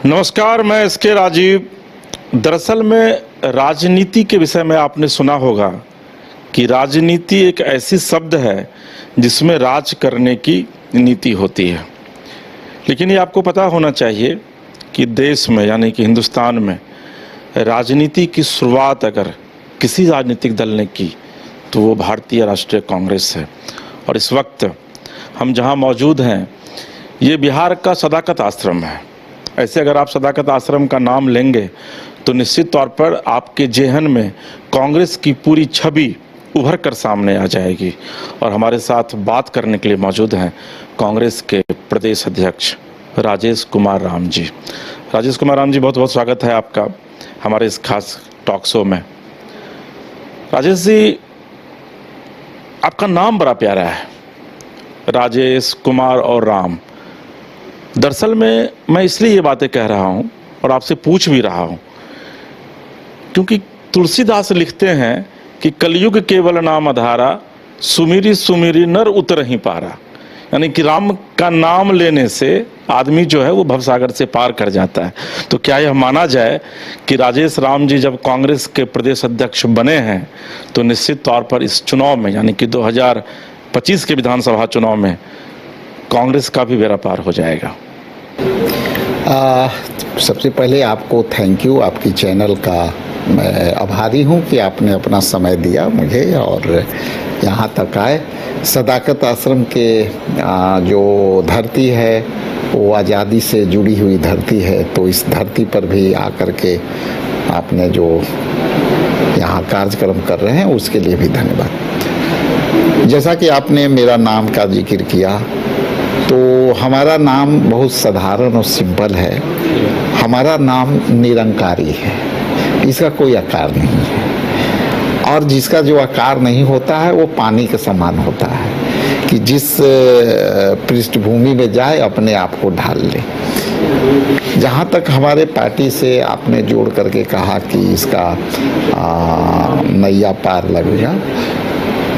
नमस्कार, मैं एसके राजीव। दरअसल में राजनीति के विषय में आपने सुना होगा कि राजनीति एक ऐसी शब्द है जिसमें राज करने की नीति होती है। लेकिन ये आपको पता होना चाहिए कि देश में यानी कि हिंदुस्तान में राजनीति की शुरुआत अगर किसी राजनीतिक दल ने की तो वो भारतीय राष्ट्रीय कांग्रेस है। और इस वक्त हम जहां मौजूद हैं ये बिहार का सदाकत आश्रम है। ऐसे अगर आप सदाकत आश्रम का नाम लेंगे तो निश्चित तौर पर आपके जेहन में कांग्रेस की पूरी छवि उभर कर सामने आ जाएगी। और हमारे साथ बात करने के लिए मौजूद हैं कांग्रेस के प्रदेश अध्यक्ष राजेश कुमार राम जी। राजेश कुमार राम जी, बहुत बहुत स्वागत है आपका हमारे इस खास टॉक शो में। राजेश जी, आपका नाम बड़ा प्यारा है, राजेश कुमार और राम। दरअसल में मैं इसलिए ये बातें कह रहा हूँ और आपसे पूछ भी रहा हूँ क्योंकि तुलसीदास लिखते हैं कि कलयुग केवल नाम आधारा, सुमिरी सुमिरी नर उतरहि पारा। यानी कि राम का नाम लेने से आदमी जो है वो भवसागर से पार कर जाता है। तो क्या यह माना जाए कि राजेश राम जी जब कांग्रेस के प्रदेश अध्यक्ष बने हैं तो निश्चित तौर पर इस चुनाव में यानी कि 2025 के विधानसभा चुनाव में कांग्रेस का भी बेड़ा पार हो जाएगा? सबसे पहले आपको थैंक यू, आपकी चैनल का मैं आभारी हूँ कि आपने अपना समय दिया मुझे और यहाँ तक आए। सदाकत आश्रम के जो धरती है वो आज़ादी से जुड़ी हुई धरती है, तो इस धरती पर भी आकर के आपने जो यहाँ कार्यक्रम कर रहे हैं उसके लिए भी धन्यवाद। जैसा कि आपने मेरा नाम का जिक्र किया तो हमारा नाम बहुत साधारण और सिंपल है। हमारा नाम निरंकारी है, इसका कोई आकार नहीं है। और जिसका जो आकार नहीं होता है वो पानी के समान होता है कि जिस पृष्ठभूमि में जाए अपने आप को ढाल ले। जहाँ तक हमारे पार्टी से आपने जोड़ करके कहा कि इसका नैया पार लगेगा,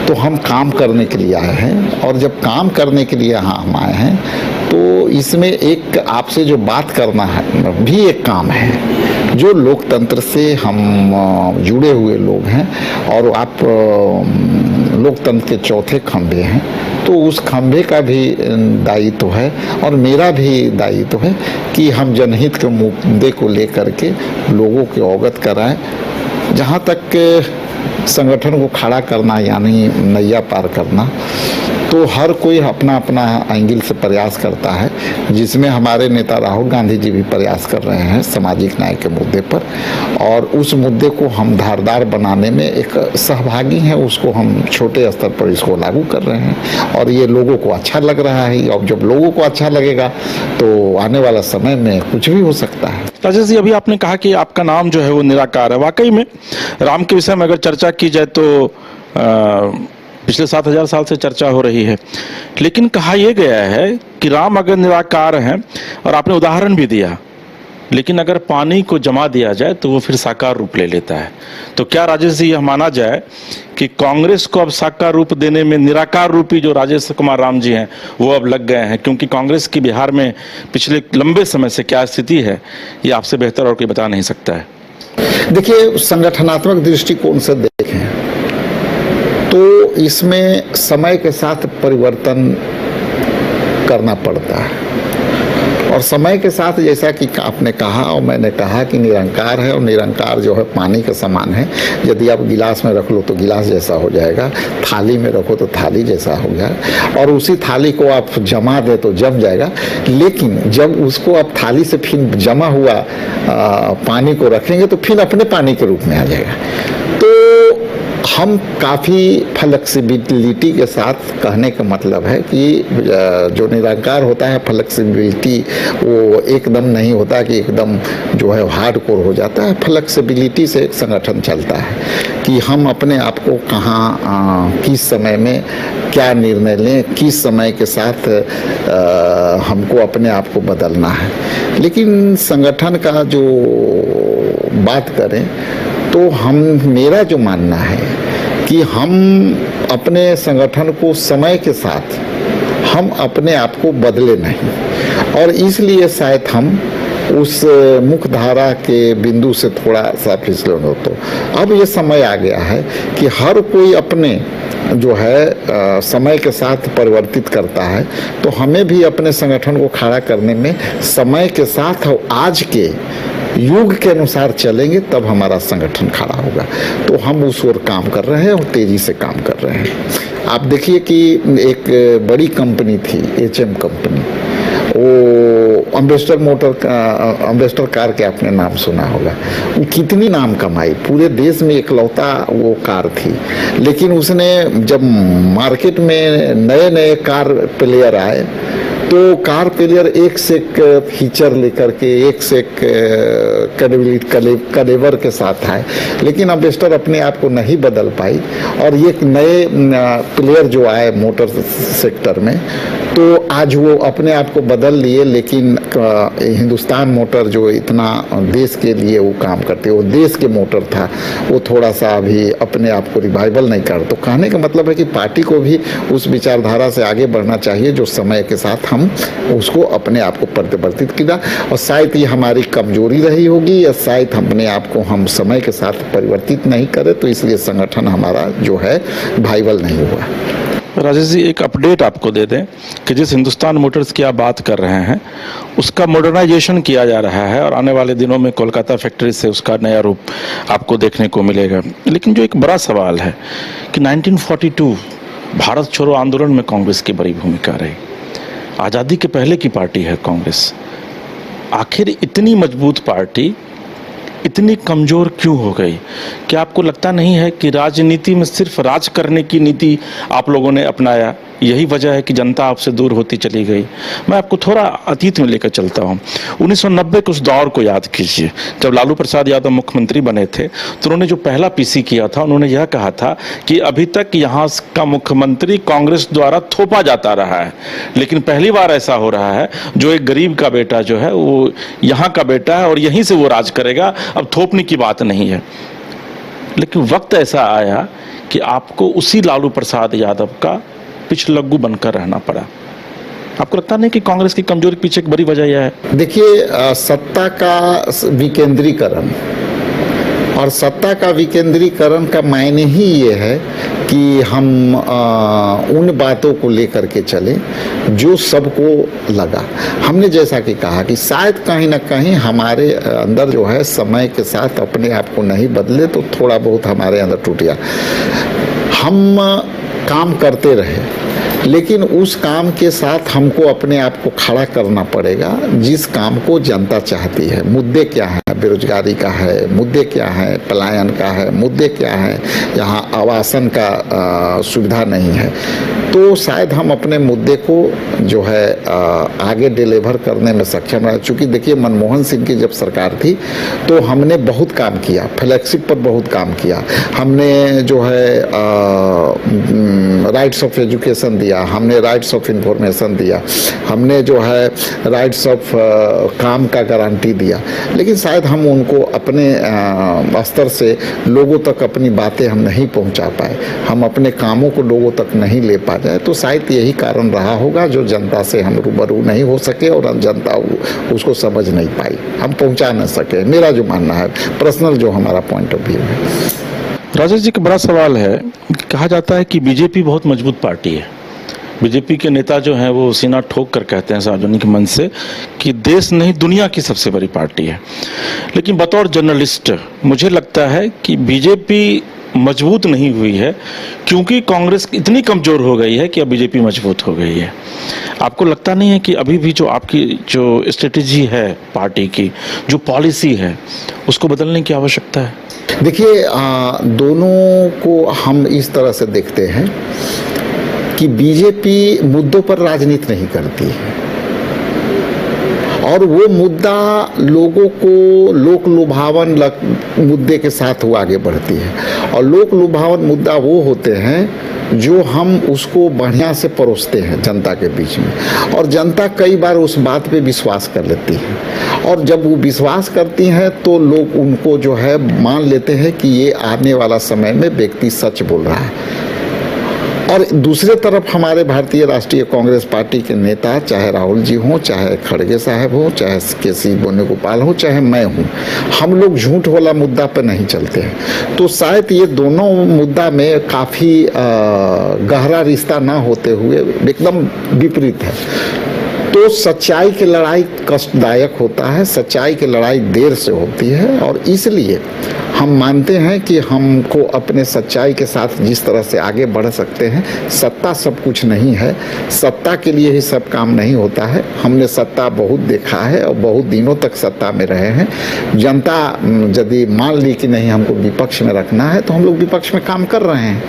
तो हम काम करने के लिए आए हैं। और जब काम करने के लिए यहाँ हम आए हैं तो इसमें एक आपसे जो बात करना है भी एक काम है। जो लोकतंत्र से हम जुड़े हुए लोग हैं और आप लोकतंत्र के चौथे खंभे हैं, तो उस खंभे का भी दायित्व है और मेरा भी दायित्व है कि हम जनहित के मुद्दे को लेकर के लोगों के अवगत कराएं। जहाँ तक संगठन को खड़ा करना यानी नैया पार करना, तो हर कोई अपना अपना एंगल से प्रयास करता है, जिसमें हमारे नेता राहुल गांधी जी भी प्रयास कर रहे हैं सामाजिक न्याय के मुद्दे पर। और उस मुद्दे को हम धारदार बनाने में एक सहभागी हैं, उसको हम छोटे स्तर पर इसको लागू कर रहे हैं और ये लोगों को अच्छा लग रहा है। और जब लोगों को अच्छा लगेगा तो आने वाला समय में कुछ भी हो सकता है। राजेश जी, अभी आपने कहा कि आपका नाम जो है वो निराकार है। वाकई में राम के विषय में अगर चर्चा की जाए तो पिछले 7000 साल से चर्चा हो रही है। लेकिन कहा यह गया है कि राम अगर निराकार हैं, और आपने उदाहरण भी दिया, लेकिन अगर पानी को जमा दिया जाए तो वो फिर साकार रूप ले लेता है। तो क्या राजेश जी यह माना जाए कि कांग्रेस को अब साकार रूप देने में निराकार रूपी जो राजेश कुमार राम जी हैं वो अब लग गए हैं? क्योंकि कांग्रेस की बिहार में पिछले लंबे समय से क्या स्थिति है ये आपसे बेहतर और कोई बता नहीं सकता है। देखिए, संगठनात्मक दृष्टिकोण से देखें तो इसमें समय के साथ परिवर्तन करना पड़ता है। और समय के साथ जैसा कि आपने कहा और मैंने कहा कि निरंकार है, और निरंकार जो है पानी के समान है। यदि आप गिलास में रख लो तो गिलास जैसा हो जाएगा, थाली में रखो तो थाली जैसा हो जाएगा, और उसी थाली को आप जमा दे तो जम जाएगा। लेकिन जब उसको आप थाली से फिर जमा हुआ पानी को रखेंगे तो फिर अपने पानी के रूप में आ जाएगा। तो हम काफ़ी फ्लेक्सिबिलिटी के साथ, कहने का मतलब है कि जो निरंकार होता है फ्लेक्सिबिलिटी वो एकदम नहीं होता कि एकदम जो है हार्डकोर हो जाता है। फ्लेक्सिबिलिटी से एक संगठन चलता है कि हम अपने आप को कहाँ किस समय में क्या निर्णय लें, किस समय के साथ हमको अपने आप को बदलना है। लेकिन संगठन का जो बात करें तो मेरा जो मानना है कि हम अपने संगठन को समय के साथ हम अपने आप को बदले नहीं, और इसलिए शायद हम उस मुख्य धारा के बिंदु से थोड़ा सा फिसलन हो। तो अब ये समय आ गया है कि हर कोई अपने जो है समय के साथ परिवर्तित करता है, तो हमें भी अपने संगठन को खड़ा करने में समय के साथ और आज के युग के अनुसार चलेंगे, तब हमारा संगठन खड़ा होगा। तो हम उस ओर काम कर रहे हैं और तेजी से काम कर रहे हैं। आप देखिए कि एक बड़ी कंपनी थी HM कंपनी, वो अम्बेसडर कार के आपने नाम सुना होगा। वो कितनी नाम कमाई, पूरे देश में इकलौता वो कार थी। लेकिन उसने जब मार्केट में नए नए कार प्लेयर आए तो कार प्लेयर एक से एक फीचर लेकर के, एक से एक कलेवर के साथ आए, लेकिन अम्बेसडर अपने आप को नहीं बदल पाई। और ये नए प्लेयर जो आए मोटर सेक्टर में, तो आज वो अपने आप को बदल लिए। लेकिन हिंदुस्तान मोटर जो इतना देश के लिए वो काम करते, वो देश के मोटर था, वो थोड़ा सा अभी अपने आप को रिवाइवल नहीं कर। तो कहने का मतलब है कि पार्टी को भी उस विचारधारा से आगे बढ़ना चाहिए जो समय के साथ हम उसको अपने आप को परिवर्तित किया। और शायद ये हमारी कमजोरी रही होगी, या शायद अपने आप को हम समय के साथ परिवर्तित नहीं करें, तो इसलिए संगठन हमारा जो है वाइबल नहीं हुआ। राजेश जी, एक अपडेट आपको दे दें कि जिस हिंदुस्तान मोटर्स की आप बात कर रहे हैं उसका मॉडर्नाइजेशन किया जा रहा है और आने वाले दिनों में कोलकाता फैक्ट्री से उसका नया रूप आपको देखने को मिलेगा। लेकिन जो एक बड़ा सवाल है कि 1942 भारत छोड़ो आंदोलन में कांग्रेस की बड़ी भूमिका रही। आज़ादी के पहले की पार्टी है कांग्रेस। आखिर इतनी मजबूत पार्टी इतनी कमज़ोर क्यों हो गई? क्या आपको लगता नहीं है कि राजनीति में सिर्फ राज करने की नीति आप लोगों ने अपनाया, यही वजह है कि जनता आपसे दूर होती चली गई? मैं आपको थोड़ा अतीत में लेकर चलता हूँ। 1990 के उस दौर को याद कीजिए, जब लालू प्रसाद यादव मुख्यमंत्री बने थे तो उन्होंने जो पहला PC किया था, उन्होंने यह कहा था कि अभी तक यहाँ का मुख्यमंत्री कांग्रेस द्वारा थोपा जाता रहा है, लेकिन पहली बार ऐसा हो रहा है जो एक गरीब का बेटा जो है वो यहाँ का बेटा है और यहीं से वो राज करेगा, अब थोपने की बात नहीं है। लेकिन वक्त ऐसा आया कि आपको उसी लालू प्रसाद यादव का पिछलग्गू बनकर रहना पड़ा। आपको लगता नहीं कि कांग्रेस की कमजोरी पीछे एक बड़ी वजह यह है? देखिए, सत्ता का विकेंद्रीकरण, और सत्ता का विकेंद्रीकरण का मायने ही ये है कि हम उन बातों को लेकर के चलें जो सबको लगा। हमने जैसा कि कहा कि शायद कहीं ना कहीं हमारे अंदर जो है समय के साथ अपने आप को नहीं बदले, तो थोड़ा बहुत हमारे अंदर टूट गया। हम काम करते रहे, लेकिन उस काम के साथ हमको अपने आप को खड़ा करना पड़ेगा जिस काम को जनता चाहती है। मुद्दे क्या है? बेरोजगारी का है, मुद्दे क्या है? पलायन का है, मुद्दे क्या है? यहाँ आवासन का सुविधा नहीं है। तो शायद हम अपने मुद्दे को जो है आगे डिलीवर करने में सक्षम रहे। चूँकि देखिए, मनमोहन सिंह की जब सरकार थी तो हमने बहुत काम किया, फ्लैगशिप पर बहुत काम किया। हमने जो है राइट्स ऑफ एजुकेशन दिया, हमने राइट्स ऑफ इंफॉर्मेशन दिया, हमने जो है राइट्स ऑफ काम का गारंटी दिया। लेकिन शायद हम उनको अपने स्तर से लोगों तक अपनी बातें हम नहीं पहुंचा पाए, हम अपने कामों को लोगों तक नहीं ले पा रहे। तो शायद यही कारण रहा होगा जो जनता से हम रूबरू नहीं हो सके और जनता उसको समझ नहीं पाई, हम पहुंचा नहीं सके। मेरा जो मानना है, पर्सनल जो हमारा पॉइंट ऑफ व्यू है। राजेश जी, का बड़ा सवाल है, कहा जाता है कि बीजेपी बहुत मजबूत पार्टी है। बीजेपी के नेता जो हैं वो सीना ठोक कर कहते हैं सार्वजनिक मंच से कि देश नहीं दुनिया की सबसे बड़ी पार्टी है। लेकिन बतौर जर्नलिस्ट मुझे लगता है कि बीजेपी मजबूत नहीं हुई है, क्योंकि कांग्रेस इतनी कमजोर हो गई है कि अब बीजेपी मजबूत हो गई है। आपको लगता नहीं है कि अभी भी जो आपकी जो स्ट्रेटेजी है पार्टी की, जो पॉलिसी है, उसको बदलने की आवश्यकता है? देखिए, दोनों को हम इस तरह से देखते हैं कि बीजेपी मुद्दों पर राजनीति नहीं करती है, और वो मुद्दा लोगों को लोक लुभावन मुद्दे के साथ वो आगे बढ़ती है। और लोक लुभावन मुद्दा वो होते हैं जो हम उसको बढ़िया से परोसते हैं जनता के बीच में, और जनता कई बार उस बात पे विश्वास कर लेती है। और जब वो विश्वास करती हैं तो लोग उनको जो है मान लेते हैं कि ये आने वाला समय में व्यक्ति सच बोल रहा है। और दूसरे तरफ हमारे भारतीय राष्ट्रीय कांग्रेस पार्टी के नेता, चाहे राहुल जी हों, चाहे खड़गे साहब हों, चाहे के.सी. वेणुगोपाल हो, चाहे मैं हूं, हम लोग झूठ वाला मुद्दा पर नहीं चलते हैं। तो शायद ये दोनों मुद्दा में काफ़ी गहरा रिश्ता ना होते हुए एकदम विपरीत है। तो सच्चाई की लड़ाई कष्टदायक होता है, सच्चाई की लड़ाई देर से होती है, और इसलिए हम मानते हैं कि हमको अपने सच्चाई के साथ जिस तरह से आगे बढ़ सकते हैं। सत्ता सब कुछ नहीं है, सत्ता के लिए ही सब काम नहीं होता है। हमने सत्ता बहुत देखा है और बहुत दिनों तक सत्ता में रहे हैं। जनता यदि मान ली कि नहीं हमको विपक्ष में रखना है, तो हम लोग विपक्ष में काम कर रहे हैं,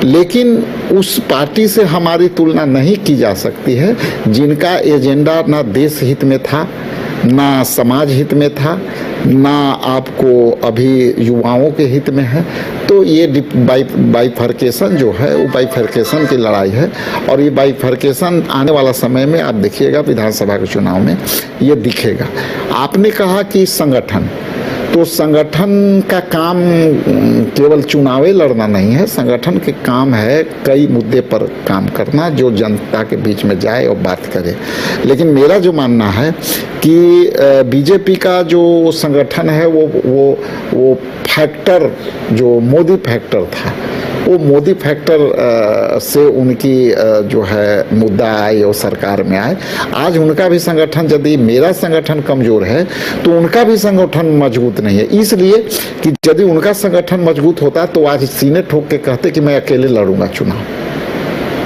लेकिन उस पार्टी से हमारी तुलना नहीं की जा सकती है जिनका एजेंडा ना देश हित में था, ना समाज हित में था, ना आपको अभी युवाओं के हित में है। तो ये बाइफर्केशन जो है, वो बाइफर्केशन की लड़ाई है, और ये बाइफर्केशन आने वाला समय में आप देखिएगा विधानसभा के चुनाव में ये दिखेगा। आपने कहा कि संगठन, तो संगठन का काम केवल चुनावें लड़ना नहीं है, संगठन के काम है कई मुद्दे पर काम करना जो जनता के बीच में जाए और बात करे। लेकिन मेरा जो मानना है कि बीजेपी का जो संगठन है वो फैक्टर, जो मोदी फैक्टर था, वो मोदी फैक्टर से उनकी जो है मुद्दा आए और सरकार में आए। आज उनका भी संगठन, यदि मेरा संगठन कमजोर है तो उनका भी संगठन मजबूत नहीं है, इसलिए कि यदि उनका संगठन मजबूत होता तो आज सीने ठोक के कहते कि मैं अकेले लड़ूंगा चुनाव,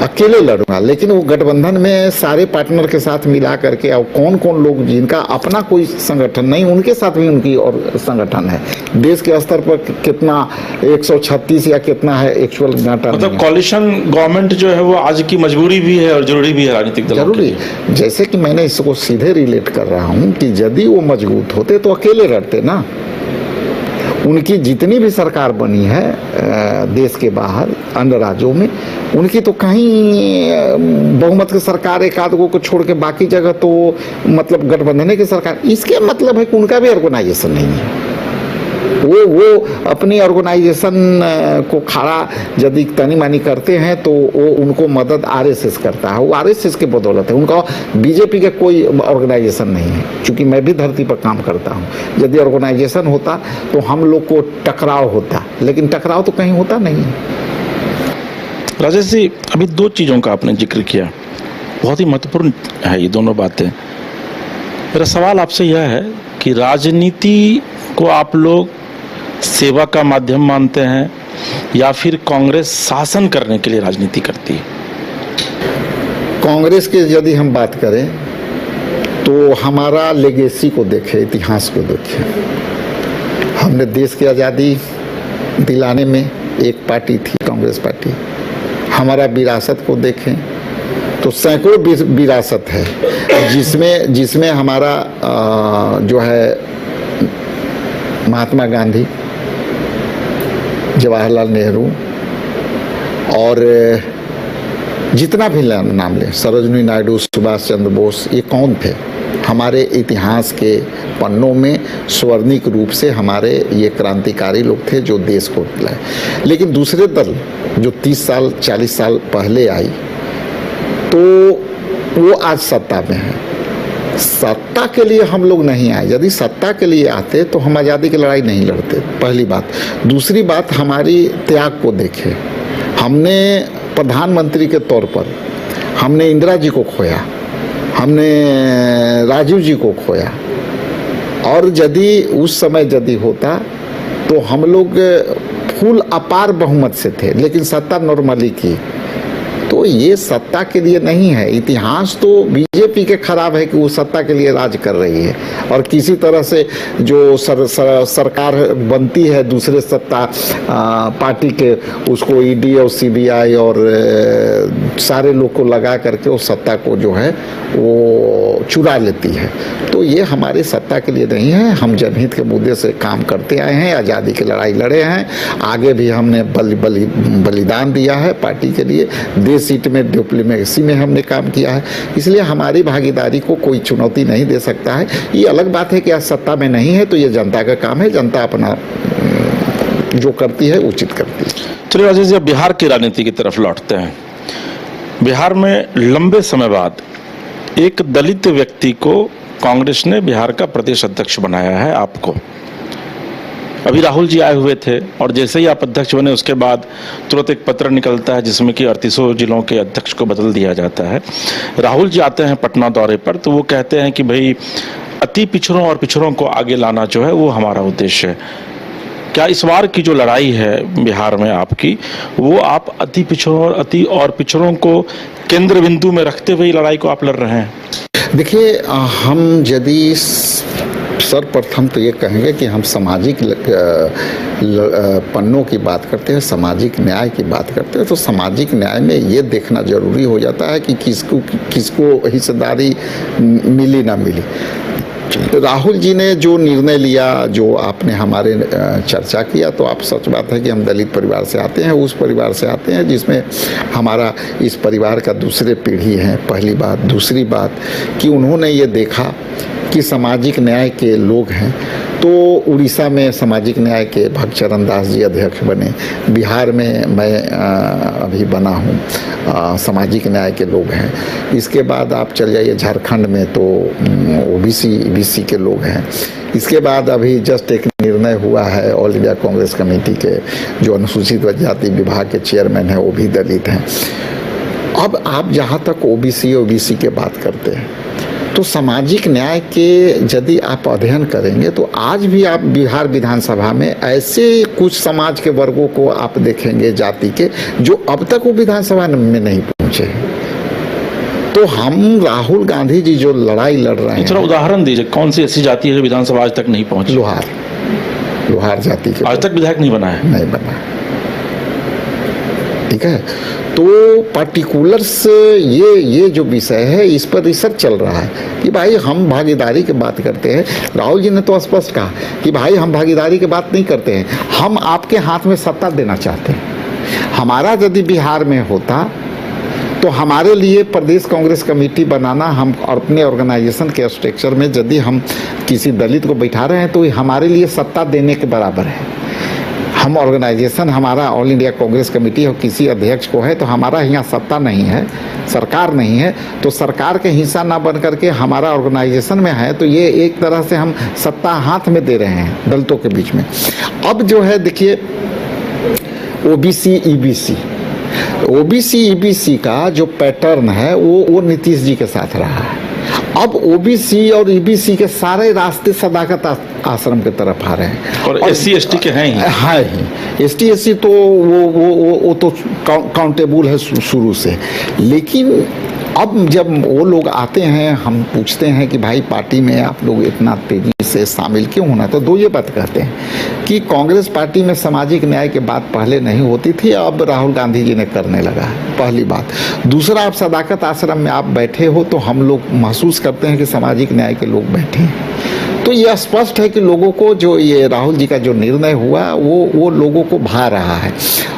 अकेले लड़ूंगा। लेकिन वो गठबंधन में सारे पार्टनर के साथ मिला करके, और कौन कौन लोग जिनका अपना कोई संगठन नहीं, उनके साथ भी उनकी और संगठन है। देश के स्तर पर कितना 136 या कितना है एक्चुअल डाटा, मतलब कॉलिशन गवर्नमेंट जो है वो आज की मजबूरी भी है और जरूरी भी है राजनीतिक दलों के लिए। जरूरी, जैसे कि मैंने इसको सीधे रिलेट कर रहा हूँ कि यदि वो मजबूत होते तो अकेले लड़ते ना। उनकी जितनी भी सरकार बनी है देश के बाहर अन्य राज्यों में, उनकी तो कहीं बहुमत की सरकार एक आध को छोड़ के बाकी जगह तो मतलब गठबंधन की सरकार। इसके मतलब है कि उनका भी ऑर्गेनाइजेशन नहीं है। वो अपनी ऑर्गेनाइजेशन को खड़ा यदि तनी मानी करते हैं तो वो उनको मदद आरएसएस करता है, वो आरएसएस की बदौलत है। उनका बीजेपी का कोई ऑर्गेनाइजेशन नहीं है। क्योंकि मैं भी धरती पर काम करता हूँ, यदि ऑर्गेनाइजेशन होता तो हम लोग को टकराव होता, लेकिन टकराव तो कहीं होता नहीं है। राजेश जी, अभी दो चीज़ों का आपने जिक्र किया, बहुत ही महत्वपूर्ण है ये दोनों बातें। मेरा सवाल आपसे यह है कि राजनीति को आप लोग सेवा का माध्यम मानते हैं या फिर कांग्रेस शासन करने के लिए राजनीति करती है? कांग्रेस की यदि हम बात करें तो हमारा लेगेसी को देखें, इतिहास को देखें। हमने देश की आज़ादी दिलाने में एक पार्टी थी कांग्रेस पार्टी। हमारा विरासत को देखें तो सैकड़ों विरासत है, जिसमें हमारा जो है महात्मा गांधी, जवाहरलाल नेहरू और जितना भी नाम लें, सरोजिनी नायडू, सुभाष चंद्र बोस, ये कौन थे? हमारे इतिहास के पन्नों में स्वर्णिक रूप से हमारे ये क्रांतिकारी लोग थे जो देश को लाए। लेकिन दूसरे दल जो 30 साल 40 साल पहले आई, तो वो आज सत्ता में है। सत्ता के लिए हम लोग नहीं आए। यदि सत्ता के लिए आते तो हम आज़ादी की लड़ाई नहीं लड़ते, पहली बात। दूसरी बात, हमारी त्याग को देखें। हमने प्रधानमंत्री के तौर पर हमने इंदिरा जी को खोया, हमने राजीव जी को खोया, और यदि उस समय यदि होता तो हम लोग फुल अपार बहुमत से थे, लेकिन सत्ता नॉर्मली की। तो ये सत्ता के लिए नहीं है। इतिहास तो बीजेपी के खराब है कि वो सत्ता के लिए राज कर रही है, और किसी तरह से जो सरकार बनती है दूसरे सत्ता पार्टी के, उसको ईडी और सीबीआई और सारे लोग को लगा करके उस सत्ता को जो है वो चुरा लेती है। तो ये हमारी सत्ता के लिए नहीं है। हम जनहित के मुद्दे से काम करते आए हैं, आज़ादी की लड़ाई लड़े हैं, आगे भी हमने बलिदान दिया है पार्टी के लिए। देश सीट में डिप्लोमेसी में हमने काम किया है, इसलिए हमारी भागीदारी को कोई चुनौती नहीं दे सकता है। ये अलग बात है कि आज सत्ता में नहीं है तो ये जनता का काम है, जनता अपना जो करती है उचित करती है। चलिए राजेश जी, बिहार की राजनीति की तरफ लौटते हैं। बिहार में लंबे समय बाद एक दलित व्यक्ति को कांग्रेस ने बिहार का प्रदेश अध्यक्ष बनाया है आपको। अभी राहुल जी आए हुए थे और जैसे ही आप अध्यक्ष बने उसके बाद तुरंत एक पत्र निकलता है जिसमें कि 38 जिलों के अध्यक्ष को बदल दिया जाता है। राहुल जी आते हैं पटना दौरे पर तो वो कहते हैं कि भाई अति पिछड़ों और पिछड़ों को आगे लाना जो है वो हमारा उद्देश्य है। क्या इस बार की जो लड़ाई है बिहार में आपकी, वो आप अति पिछड़ों और पिछड़ों को केंद्र बिंदु में रखते हुए लड़ाई को आप लड़ रहे हैं? देखिए, हम यदि सर्वप्रथम तो ये कहेंगे कि हम सामाजिक पन्नों की बात करते हैं, सामाजिक न्याय की बात करते हैं, तो सामाजिक न्याय में ये देखना जरूरी हो जाता है कि किसको हिस्सेदारी मिली ना मिली। राहुल जी ने जो निर्णय लिया, जो आपने हमारे चर्चा किया, तो आप सच बात है कि हम दलित परिवार से आते हैं, उस परिवार से आते हैं जिसमें हमारा इस परिवार का दूसरे पीढ़ी है, पहली बात। दूसरी बात कि उन्होंने ये देखा कि सामाजिक न्याय के लोग हैं, तो उड़ीसा में सामाजिक न्याय के भगचरण दास जी अध्यक्ष बने, बिहार में मैं अभी बना हूँ, सामाजिक न्याय के लोग हैं। इसके बाद आप चल जाइए झारखंड में तो ओबीसी के लोग हैं। इसके बाद अभी जस्ट एक निर्णय हुआ है ऑल इंडिया कांग्रेस कमेटी के जो अनुसूचित जाति विभाग के चेयरमैन हैं, वो भी दलित हैं। अब आप जहाँ तक ओबीसी के बात करते हैं, तो सामाजिक न्याय के यदि आप अध्ययन करेंगे तो आज भी आप बिहार विधानसभा में ऐसे कुछ समाज के वर्गों को आप देखेंगे जाति के, जो अब तक वो विधानसभा में नहीं पहुंचे। तो हम राहुल गांधी जी जो लड़ाई लड़ रहे हैं, थोड़ा उदाहरण दीजिए, कौन सी ऐसी जाति है जो विधानसभा आज तक नहीं पहुंची? लोहार जाति के आज तक विधायक नहीं बना है। नहीं बना, ठीक है। तो पार्टिकुलर्स ये जो विषय है, इस पर रिसर्च चल रहा है कि भाई हम भागीदारी की बात करते हैं। राहुल जी ने तो स्पष्ट कहा कि भाई हम भागीदारी की बात नहीं करते हैं, हम आपके हाथ में सत्ता देना चाहते हैं। हमारा यदि बिहार में होता तो हमारे लिए प्रदेश कांग्रेस कमेटी बनाना, हम अपने ऑर्गेनाइजेशन के स्ट्रक्चर में यदि हम किसी दलित को बैठा रहे हैं तो हमारे लिए सत्ता देने के बराबर है। हम ऑर्गेनाइजेशन, हमारा ऑल इंडिया कांग्रेस कमेटी और किसी अध्यक्ष को है तो हमारा यहाँ सत्ता नहीं है, सरकार नहीं है, तो सरकार के हिस्सा ना बन करके हमारा ऑर्गेनाइजेशन में है, तो ये एक तरह से हम सत्ता हाथ में दे रहे हैं दलितों के बीच में। अब जो है देखिए, ओबीसी ईबीसी का जो पैटर्न है वो नीतीश जी के साथ रहा है। अब ओबीसी और ईबीसी के सारे रास्ते सदाकत आश्रम की तरफ आ रहे हैं और एससी एसटी के हैं ही। एसटी एससी तो वो तो काउंटेबल है शुरू से, लेकिन अब जब वो लोग आते हैं, हम पूछते हैं कि भाई पार्टी में आप लोग इतना तेजी से शामिल क्यों होना, तो दो ये बात कहते हैं कि कांग्रेस पार्टी में सामाजिक न्याय की बात पहले नहीं होती थी, अब राहुल गांधी जी ने करने लगा, पहली बात। दूसरा, आप सदाकत आश्रम में आप बैठे हो तो हम लोग महसूस करते हैं कि सामाजिक न्याय के लोग बैठे हैं। तो ये स्पष्ट है कि लोगों को जो ये राहुल जी का जो निर्णय हुआ वो लोगों को भा रहा है,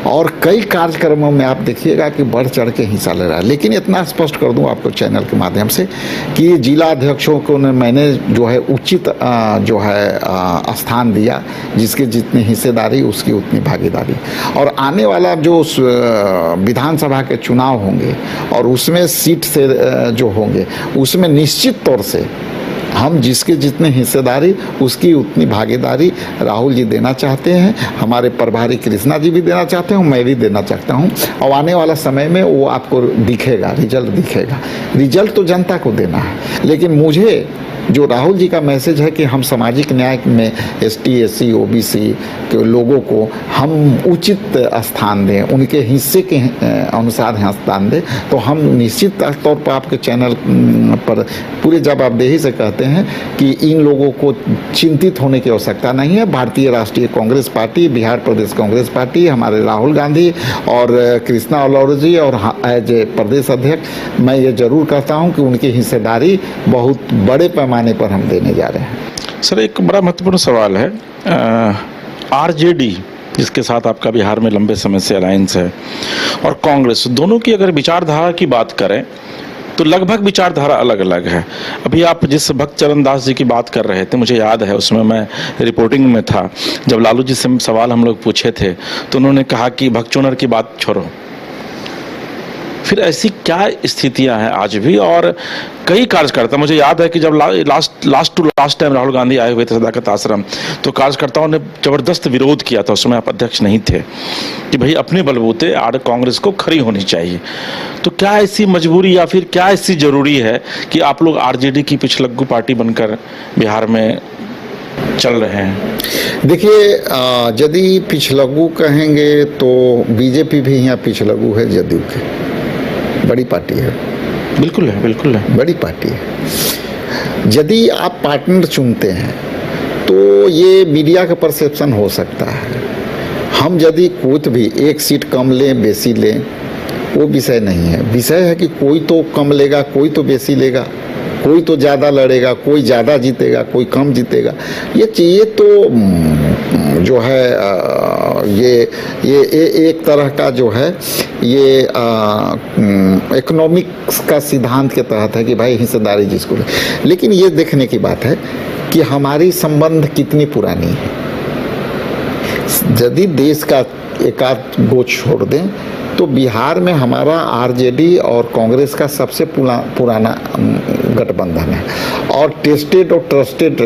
और कई कार्यक्रमों में आप देखिएगा कि बढ़ चढ़ के हिस्सा ले रहा है। लेकिन इतना स्पष्ट कर दूं आपको चैनल के माध्यम से कि जिला अध्यक्षों को मैंने जो है उचित जो है स्थान दिया, जिसके जितनी हिस्सेदारी उसकी उतनी भागीदारी। और आने वाला जो विधानसभा के चुनाव होंगे और उसमें सीट से जो होंगे, उसमें निश्चित तौर से हम जिसके जितने हिस्सेदारी उसकी उतनी भागीदारी राहुल जी देना चाहते हैं, हमारे प्रभारी कृष्णा जी भी देना चाहते हैं, मैं भी देना चाहता हूं। और आने वाला समय में वो आपको दिखेगा, रिजल्ट दिखेगा। रिजल्ट तो जनता को देना है, लेकिन मुझे जो राहुल जी का मैसेज है कि हम सामाजिक न्याय में एसटी एससी ओबीसी के लोगों को हम उचित स्थान दें, उनके हिस्से के अनुसार स्थान दें, तो हम निश्चित तौर पर आपके चैनल पर पूरे जवाबदेही से कहते हैं कि इन लोगों को चिंतित होने की आवश्यकता नहीं है। भारतीय राष्ट्रीय कांग्रेस पार्टी, बिहार प्रदेश कांग्रेस पार्टी, हमारे राहुल गांधी और कृष्णा अलौर जी और एज ए प्रदेश अध्यक्ष, मैं ये जरूर कहता हूँ कि उनकी हिस्सेदारी बहुत बड़े पैमाने पर हम देने जा रहे हैं। सर, एक बड़ा महत्वपूर्ण सवाल है, आरजेडी जिसके साथ आपका बिहार में लंबे समय से अलायंस है और कांग्रेस, दोनों की अगर विचारधारा की बात करें तो लगभग विचारधारा अलग अलग है। अभी आप जिस भक्तचरण दास जी की बात कर रहे थे, मुझे याद है उसमें मैं रिपोर्टिंग में था, जब लालू जी से सवाल हम लोग पूछे थे तो उन्होंने कहा कि भक्तचोनर की बात छोड़ो, फिर ऐसी क्या स्थितियां हैं आज भी? और कई कार्यकर्ता, मुझे याद है कि जब लास्ट टाइम राहुल गांधी आए हुए थे सदाकत आश्रम, तो कार्यकर्ताओं ने जबरदस्त विरोध किया था, उस समय आप अध्यक्ष नहीं थे, कि भाई अपने बलबूते आर कांग्रेस को खड़ी होनी चाहिए। तो क्या ऐसी मजबूरी या फिर क्या ऐसी जरूरी है कि आप लोग आरजेडी की पिछलग्गू पार्टी बनकर बिहार में चल रहे हैं? देखिए, यदि पिछलग्गू कहेंगे तो बीजेपी भी यहाँ पिछलग्गू है जदयू की। बड़ी पार्टी है, बिल्कुल है, बिल्कुल है, बड़ी पार्टी है। यदि आप पार्टनर चुनते हैं तो ये मीडिया का परसेप्शन हो सकता है। हम यदि कुछ भी एक सीट कम लें बेसी लें, वो विषय नहीं है। विषय है कि कोई तो कम लेगा, कोई तो बेसी लेगा, कोई तो ज़्यादा लड़ेगा, कोई ज़्यादा जीतेगा, कोई कम जीतेगा। ये तो जो है ये एक तरह का जो है ये इकोनॉमिक्स का सिद्धांत के तहत है कि भाई हिस्सेदारी जिसको ले। लेकिन ये देखने की बात है कि हमारी संबंध कितनी पुरानी है। यदि देश का एक आध गोच छोड़ दें तो बिहार में हमारा आरजेडी और कांग्रेस का सबसे पुराना गठबंधन है और टेस्टेड और ट्रस्टेड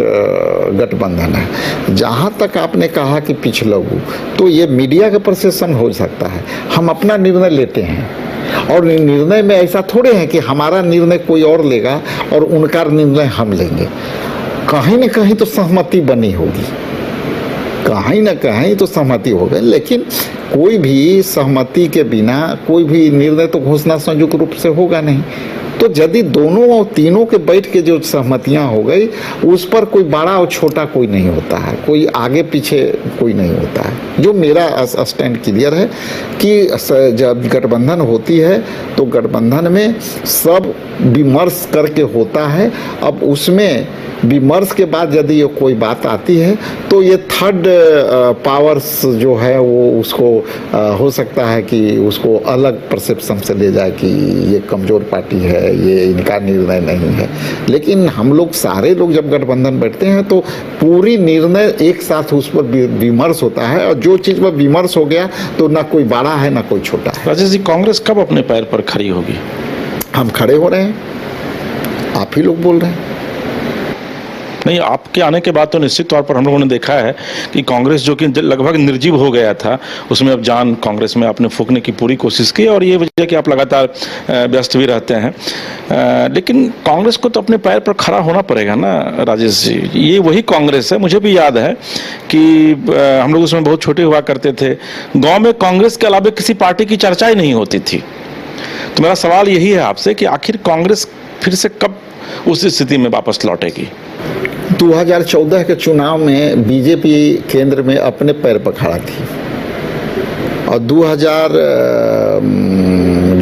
गठबंधन है। जहाँ तक आपने कहा कि पिछलग्गू, तो ये मीडिया का परसेप्शन हो सकता है। हम अपना निर्णय लेते हैं और निर्णय में ऐसा थोड़े है कि हमारा निर्णय कोई और लेगा और उनका निर्णय हम लेंगे। कहीं न कहीं तो सहमति बनी होगी, कहीं न कहीं तो सहमति हो गई। लेकिन कोई भी सहमति के बिना कोई भी निर्णय तो घोषणा संयुक्त रूप से होगा नहीं। तो यदि दोनों और तीनों के बैठ के जो सहमतियां हो गई, उस पर कोई बड़ा और छोटा कोई नहीं होता है, कोई आगे पीछे कोई नहीं होता है। जो मेरा स्टैंड क्लियर है कि जब गठबंधन होती है तो गठबंधन में सब विमर्श करके होता है। अब उसमें विमर्श के बाद यदि ये कोई बात आती है तो ये थर्ड पावर्स जो है वो उसको हो सकता है कि उसको अलग परसेप्शन से ले जाए कि ये कमज़ोर पार्टी है, ये इनका निर्णय नहीं है। लेकिन हम लोग सारे लोग जब गठबंधन बैठते हैं तो पूरी निर्णय एक साथ उस पर विमर्श होता है और जो चीज़ पर विमर्श हो गया तो ना कोई बड़ा है ना कोई छोटा है। राजेश जी, कांग्रेस कब अपने पैर पर खड़ी होगी? हम खड़े हो रहे हैं, आप ही लोग बोल रहे हैं। नहीं, आपके आने के बाद तो निश्चित तौर पर हम लोगों ने देखा है कि कांग्रेस जो कि लगभग निर्जीव हो गया था, उसमें अब जान कांग्रेस में आपने फूंकने की पूरी कोशिश की और ये वजह कि आप लगातार व्यस्त भी रहते हैं। लेकिन कांग्रेस को तो अपने पैर पर खड़ा होना पड़ेगा ना राजेश जी। ये वही कांग्रेस है। मुझे भी याद है कि हम लोग उसमें बहुत छोटे हुआ करते थे, गाँव में कांग्रेस के अलावा किसी पार्टी की चर्चा ही नहीं होती थी। तो मेरा सवाल यही है आपसे कि आखिर कांग्रेस फिर से कब उस स्थिति में वापस लौटेगी? 2014 के चुनाव में बीजेपी केंद्र में अपने पैर पर खड़ा थी और 2000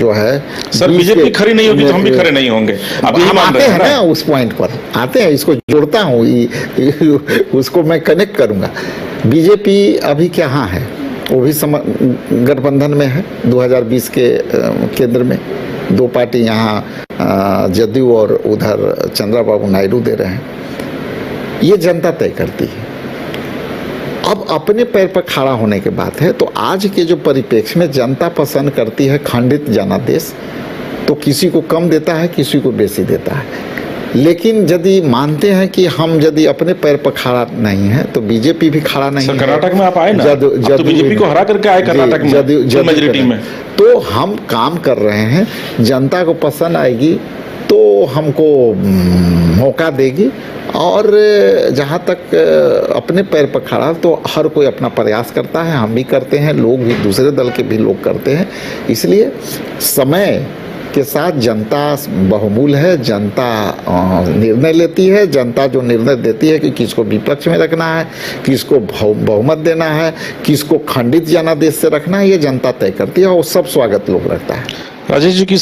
जो है सर, बीजेपी खड़ी नहीं होगी तो हम भी खड़े नहीं होंगे। अब हम आते हैं ना उस पॉइंट पर आते हैं, इसको जोड़ता हूँ, उसको मैं कनेक्ट करूँगा। बीजेपी अभी कहाँ है? वो भी गठबंधन में है 2020 के केंद्र में। दो पार्टी यहाँ जदयू और उधर चंद्रबाबू नायडू दे रहे हैं। ये जनता तय करती है। अब अपने पैर पर खड़ा होने के बात है तो आज के जो परिप्रेक्ष्य में जनता पसंद करती है खंडित जनादेश, तो किसी को कम देता है, किसी को बेसी देता है। लेकिन यदि मानते हैं कि हम यदि अपने पैर पर खड़ा नहीं है तो बीजेपी भी खड़ा नहीं है। कर्नाटक में आप आए ना, तो बीजेपी को हरा करके आए कर्नाटक में मेजॉरिटी में। तो हम काम कर रहे हैं, जनता को पसंद आएगी तो हमको मौका देगी। और जहाँ तक अपने पैर पर खड़ा, तो हर कोई अपना प्रयास करता है, हम भी करते हैं, लोग भी, दूसरे दल के भी लोग करते हैं। इसलिए समय के साथ जनता बहुमूल्य है, जनता निर्णय लेती है। जनता जो निर्णय देती है कि किसको विपक्ष में रखना है, किसको बहुमत देना है, किसको खंडित जनादेश से रखना है, ये जनता तय करती है और सब स्वागत लोग रखता है। राजेश जी की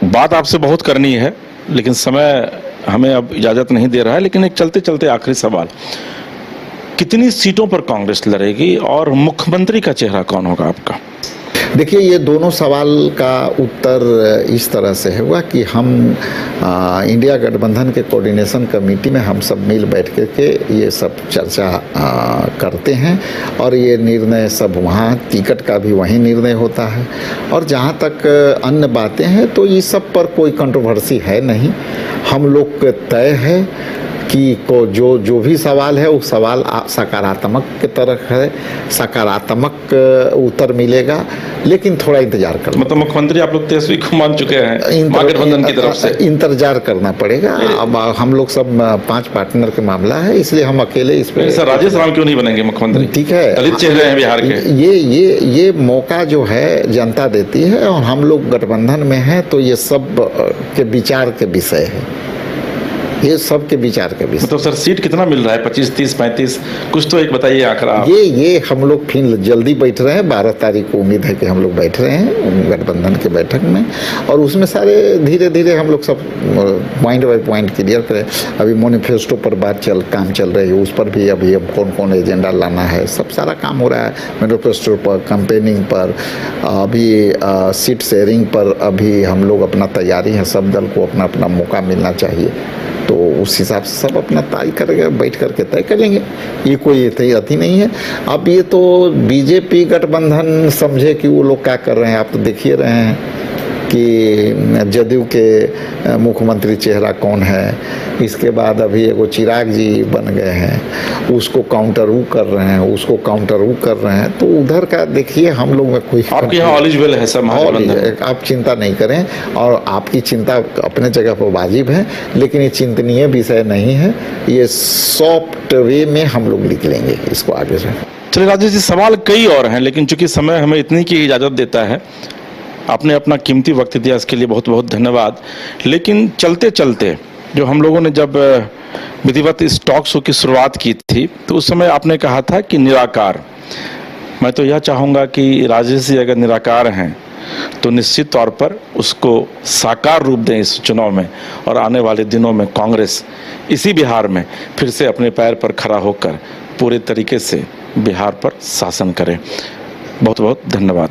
बात आपसे बहुत करनी है लेकिन समय हमें अब इजाजत नहीं दे रहा है। लेकिन एक चलते चलते आखिरी सवाल, कितनी सीटों पर कांग्रेस लड़ेगी और मुख्यमंत्री का चेहरा कौन होगा आपका? देखिए, ये दोनों सवाल का उत्तर इस तरह से हुआ कि हम इंडिया गठबंधन के कोऑर्डिनेशन कमेटी में हम सब मिल बैठ के ये सब चर्चा करते हैं और ये निर्णय सब वहाँ टिकट का भी वहीं निर्णय होता है। और जहाँ तक अन्य बातें हैं तो इस सब पर कोई कंट्रोवर्सी है नहीं। हम लोग के तय है कि को जो भी सवाल है वो सवाल सकारात्मक की तरफ है, सकारात्मक उत्तर मिलेगा, लेकिन थोड़ा इंतजार करना। मतलब मुख्यमंत्री आप लोग तेजस्वी को मान चुके हैं महागठबंधन की तरफ से? इंतजार करना पड़ेगा। अब हम लोग सब 5 पार्टनर का मामला है, इसलिए हम अकेले इस पे। सर, राजेश राम क्यों नहीं बनेंगे मुख्यमंत्री? ठीक है, दलित चेहरे हैं बिहार के। ये मौका जो है जनता देती है और हम लोग गठबंधन में हैं तो ये सब के विचार के विषय है, ये सब के विचार के विषय। मतलब सर, सीट कितना मिल रहा है? 25, 30, 35, कुछ तो एक बताइए आंकड़ा। ये हम लोग फिर जल्दी बैठ रहे हैं। 12 तारीख को उम्मीद है कि हम लोग बैठ रहे हैं गठबंधन के बैठक में, और उसमें सारे धीरे धीरे हम लोग सब पॉइंट बाय पॉइंट क्लियर करें। अभी मैनिफेस्टो पर काम चल रही है, उस पर भी अभी अब कौन कौन एजेंडा लाना है, सब सारा काम हो रहा है। मैनिफेस्टो पर, कैंपेनिंग पर, अभी सीट शेयरिंग पर अभी हम लोग अपना तैयारी है। सब दल को अपना अपना मौका मिलना चाहिए, तो उस हिसाब से सब अपना तय करके बैठ करके तय करेंगे। ये कोई अति नहीं है। अब ये तो बीजेपी गठबंधन समझे कि वो लोग क्या कर रहे हैं। आप तो देख ही रहे हैं कि जदयू के मुख्यमंत्री चेहरा कौन है। इसके बाद अभी एगो चिराग जी बन गए हैं, उसको काउंटर वो कर रहे हैं, उसको काउंटर वो कर रहे हैं। तो उधर का देखिए, हम लोग में कोई आपके यहाँ ऑलिजवेल है सब महागठबंधन? आप चिंता नहीं करें, और आपकी चिंता अपने जगह पर वाजिब है, लेकिन ये चिंतनीय विषय नहीं है। ये सॉफ्ट वे में हम लोग लिख लेंगे इसको आगे से। चलिए राजेश जी, सवाल कई और हैं, लेकिन चूंकि समय हमें इतनी की इजाज़त देता है, आपने अपना कीमती वक्त दिया, इसके लिए बहुत बहुत धन्यवाद। लेकिन चलते चलते जो हम लोगों ने जब विधिवत इस टॉक शो की शुरुआत की थी, तो उस समय आपने कहा था कि निराकार। मैं तो यह चाहूँगा कि राजेश जी अगर निराकार हैं तो निश्चित तौर पर उसको साकार रूप दें इस चुनाव में, और आने वाले दिनों में कांग्रेस इसी बिहार में फिर से अपने पैर पर खड़ा होकर पूरे तरीके से बिहार पर शासन करे। बहुत बहुत धन्यवाद।